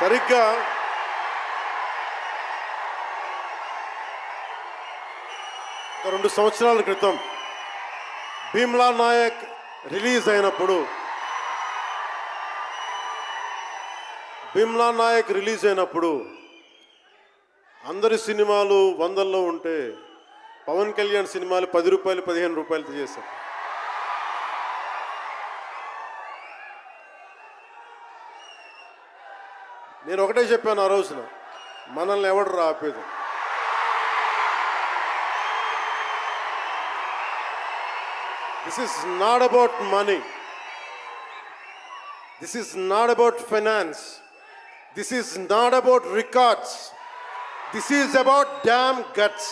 సరిగ్గా ఒక 2 సంవత్సరాల క్రితం భీమ్లా నాయక్ రిలీజ్ అయినప్పుడు అందరి సినిమాలు 100లో ఉంటే పవన్ కళ్యాణ్ సినిమాలు 10 రూపాయలు 15 రూపాయలతో చేశారు. నేను ఒకటే చెప్పాను ఆ రోజున, మనల్ని ఎవడు ఆపేది. This is not about money. This is not about finance. This is not about records. This is about damn guts.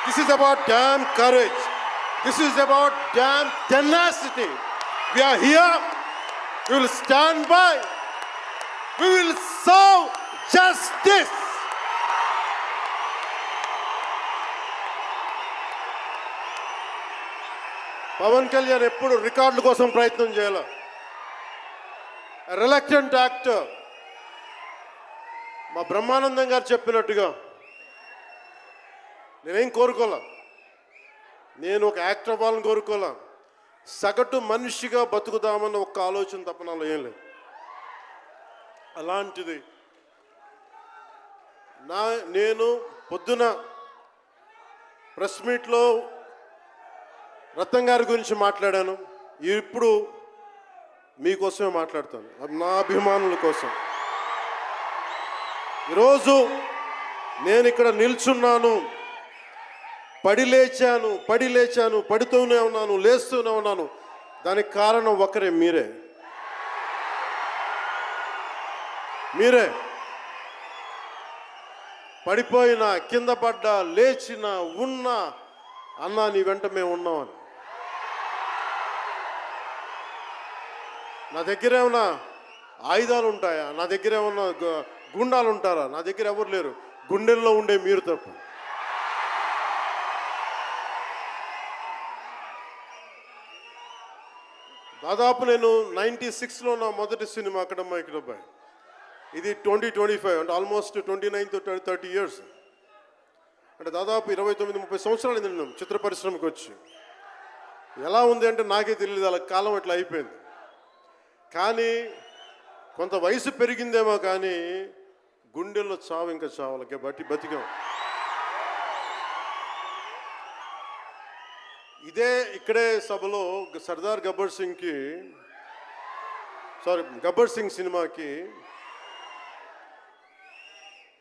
This is about damn courage. This is about damn tenacity. We are here. We will stand by. We will serve justice. Pawan Kalyan ఎప్పుడు రికార్డుల కోసం ప్రయత్నం చేయాల. Reluctant actor. మా బ్రహ్మానందం గారు చెప్పినట్టుగా నేనేం కోరుకోలే, నేను ఒక యాక్టర్ అవ్వాలని కోరుకోలే, సగటు మనిషిగా బతుకుదామన్న ఒక్క ఆలోచన తప్ప నాలో ఏం లేదు. అలాంటిది నేను పొద్దున ప్రెస్ మీట్లో రత్నం గారి గురించి మాట్లాడాను. ఇప్పుడు మీకోసమే మాట్లాడతాను, నా అభిమానుల కోసం. ఈరోజు నేను ఇక్కడ నిల్చున్నాను, పడి లేచాను, పడుతూనే ఉన్నాను, లేస్తూనే ఉన్నాను. దానికి కారణం ఒకరే, మీరే. పడిపోయినా, కింద పడ్డా, లేచినా, ఉన్నా, అన్నా నీ వెంట మేము ఉన్నామని. నా దగ్గర ఏమన్నా ఆయుధాలు ఉంటాయా? నా దగ్గర ఏమన్నా గుండాలు ఉంటారా? నా దగ్గర ఎవరు లేరు, గుండెల్లో ఉండే మీరు తప్ప. దాదాపు నేను 96లో నా మొదటి సినిమా అక్కడమ్మా ఇక్కడబ్బాయి. ఇది 2025 అంటే ఆల్మోస్ట్ 29 to 30 years. అంటే దాదాపు 29-30 సంవత్సరాలు నేను చిత్ర పరిశ్రమకి వచ్చి. ఎలా ఉంది అంటే నాకే తెలియదు, అలా కాలం ఇట్లా అయిపోయింది. కానీ కొంత వయసు పెరిగిందేమో కానీ గుండెల్లో చావు ఇంకా చావులకే బతికాం. ఇక్కడే సభలో సర్దార్ గబ్బర్ సింగ్ సినిమాకి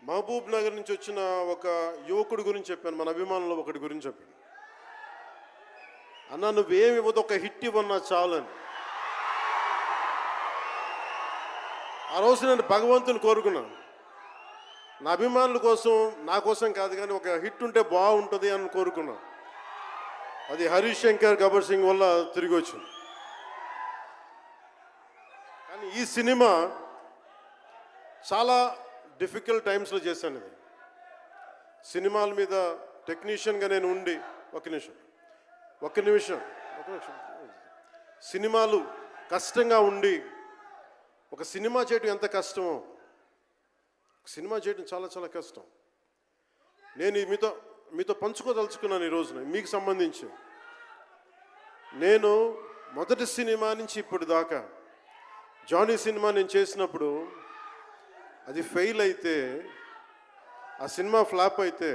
మహబూబ్ నగర్ నుంచి వచ్చిన ఒక యువకుడి గురించి చెప్పాను, మన అభిమానులు ఒకటి గురించి చెప్పాను. అన్న నువ్వేమి ఇవ్వదు, ఒక హిట్ ఇవ్వన్నా చాలని. ఆ రోజు నేను భగవంతుని కోరుకున్నాను, నా అభిమానుల కోసం, నా కోసం కాదు కానీ ఒక హిట్ ఉంటే బాగుంటుంది అని కోరుకున్నాను. అది హరీష్ శంకర్ గబ్బర్ సింగ్ వల్ల తిరిగి వచ్చింది. కానీ ఈ సినిమా చాలా డిఫికల్ట్ టైమ్స్లో చేశాను. ఇది సినిమాల మీద టెక్నీషియన్గా నేను ఉండి ఒక నిమిషం సినిమాలు కష్టంగా ఉండి, ఒక సినిమా చేయడం ఎంత కష్టమో, సినిమా చేయడం చాలా చాలా కష్టం. నేను మీతో పంచుకోదలుచుకున్నాను ఈ రోజున. మీకు సంబంధించి నేను మొదటి సినిమా నుంచి ఇప్పుడు దాకా జానీ సినిమా నేను చేసినప్పుడు అది ఫెయిల్ అయితే, ఆ సినిమా ఫ్లాప్ అయితే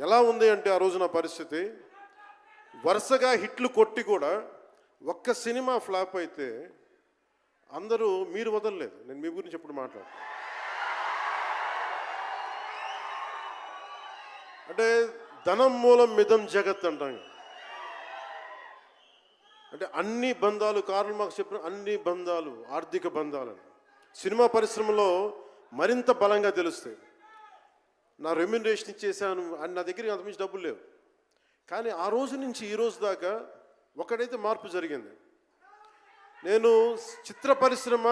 ఎలా ఉంది అంటే ఆ రోజు నా పరిస్థితి, వరుసగా హిట్లు కొట్టి కూడా ఒక్క సినిమా ఫ్లాప్ అయితే అందరూ మీరు వదలలేదు. నేను మీ గురించి ఎప్పుడు మాట్లాడతాను అంటే ధనం మూలం మిదం జగత్ అంటాం. అంటే అన్ని బంధాలు, కార్ల్ మార్క్స్ చెప్పిన అన్ని బంధాలు ఆర్థిక బంధాలని సినిమా పరిశ్రమలో మరింత బలంగా తెలుస్తాయి. నా రెమ్యునరేషన్ ఇచ్చేసాను అని నా దగ్గర అంతమించి డబ్బులు లేవు. కానీ ఆ రోజు నుంచి ఈ రోజు దాకా ఒకటైతే మార్పు జరిగింది. నేను చిత్ర పరిశ్రమ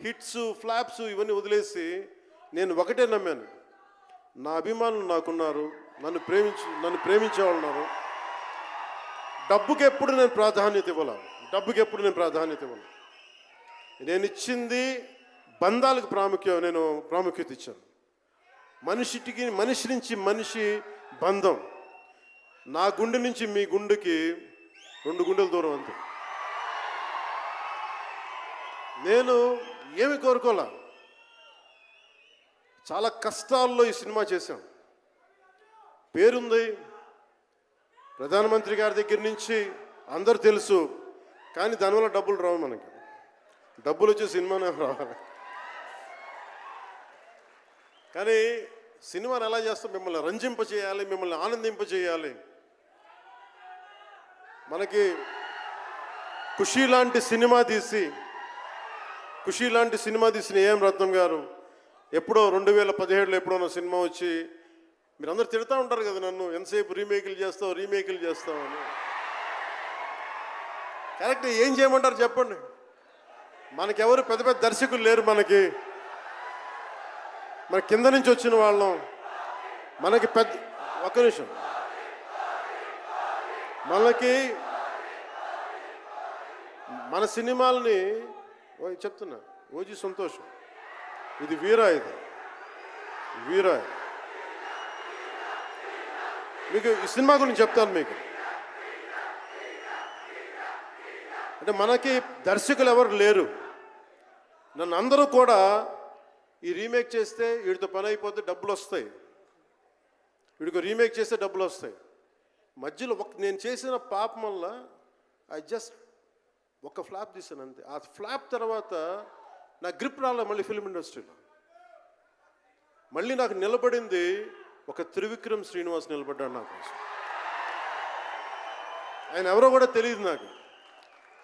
హిట్స్, ఫ్లాప్స్ ఇవన్నీ వదిలేసి నేను ఒకటే నమ్మాను, నా అభిమానులు నాకున్నారు, నన్ను ప్రేమించేవాళ్ళు ఉన్నారు. డబ్బుకి ఎప్పుడు నేను ప్రాధాన్యత ఇవ్వాలి. నేను ఇచ్చింది బంధాలకు నేను ప్రాముఖ్యత ఇచ్చాను. మనిషి నుంచి మనిషి బంధం. నా గుండె నుంచి మీ గుండెకి 2 గుండెల దూరం అంతే. నేను ఏమి కోరుకోలే, చాలా కష్టాల్లో ఈ సినిమా చేశాం. పేరుంది, ప్రధానమంత్రి గారి దగ్గర నుంచి అందరు తెలుసు, కానీ దానివల్ల డబ్బులు రావు. మనకి డబ్బులు వచ్చే సినిమానే రావాలి. కానీ సినిమాని ఎలా చేస్తాం? మిమ్మల్ని రంజింపజేయాలి, మిమ్మల్ని ఆనందింపజేయాలి. మనకి ఖుషీ లాంటి సినిమా తీసిన ఏఎం రత్నం గారు ఎప్పుడో 2017లో ఎప్పుడో సినిమా వచ్చి మీరందరూ తిడతా ఉంటారు కదా నన్ను, ఎంతసేపు రీమేకులు చేస్తావు అని. కరెక్ట్, ఏం చేయమంటారు చెప్పండి? మనకెవరు పెద్ద పెద్ద దర్శకులు లేరు. మన కింద నుంచి వచ్చిన వాళ్ళం. మనకి ఒక్క నిమిషం, మన సినిమాలని చెప్తున్నా, ఓజీ సంతోషం, ఇది వీరా మీకు ఈ సినిమా గురించి చెప్తాను. మీకు అంటే మనకి దర్శకులు ఎవరు లేరు. నన్ను అందరూ కూడా ఈ రీమేక్ చేస్తే వీడితో పని అయిపోతే డబ్బులు వస్తాయి, వీడికి రీమేక్ చేస్తే డబ్బులు వస్తాయి. మధ్యలో నేను చేసిన పాపం వల్ల ఒక ఫ్లాప్ తీసాను అంతే. ఆ ఫ్లాప్ తర్వాత నా గ్రిప్ రాలే మళ్ళీ ఫిల్మ్ ఇండస్ట్రీలో. మళ్ళీ నాకు నిలబడింది ఒక త్రివిక్రమ్ శ్రీనివాస్ నిలబడ్డాడు నా కోసం. ఆయన ఎవరో కూడా తెలియదు నాకు.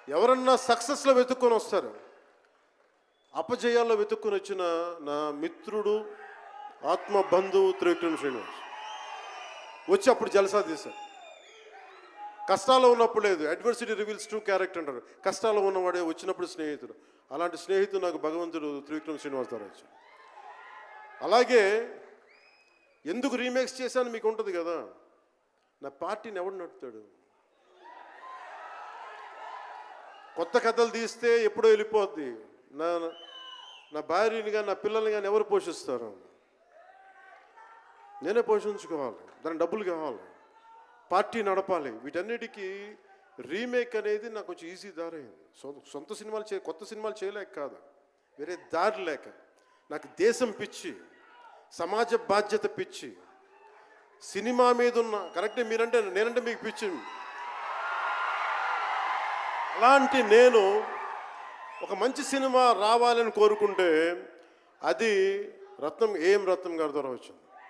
ఎవరన్నా సక్సెస్లో వెతుక్కొని వస్తారు, అపజయాల్లో వెతుక్కొని వచ్చిన నా మిత్రుడు, ఆత్మ బంధువు త్రివిక్రమ్ శ్రీనివాస్ వచ్చి అప్పుడు జలసా తీశారు. కష్టాల్లో ఉన్నప్పుడు లేదు, అడ్వర్సిటీ రివీల్స్ ట్రూ క్యారెక్టర్ అంటారు. కష్టాల్లో ఉన్నవాడే వచ్చినప్పుడు స్నేహితుడు. అలాంటి స్నేహితుడు నాకు భగవంతుడు త్రివిక్రమ్ శ్రీనివాస్ ద్వారా వచ్చాడు. అలాగే ఎందుకు రీమేక్స్ చేశాను మీకు ఉంటుంది కదా. నా పార్టీని ఎవడు నడుపుతాడు? కొత్త కథలు తీస్తే ఎప్పుడో వెళ్ళిపోద్ది. నా భార్యని కానీ నా పిల్లల్ని కానీ ఎవరు పోషిస్తారు? నేనే పోషించుకోవాలి, దానికి డబ్బులు కావాలి, పార్టీ నడపాలి. వీటన్నిటికీ రీమేక్ అనేది నాకు కొంచెం ఈజీ దారి అయింది. సొంత సినిమాలు కొత్త సినిమాలు చేయలేక కాదు, వేరే దారి లేక. నాకు దేశం పిచ్చి, సమాజ బాధ్యత పిచ్చి, సినిమా మీద ఉన్న కరెక్టే. నేనంటే మీకు పిచ్చి. అలాంటి నేను ఒక మంచి సినిమా రావాలని కోరుకుంటే అది ఏఎం రత్నం గారి ద్వారా వచ్చింది.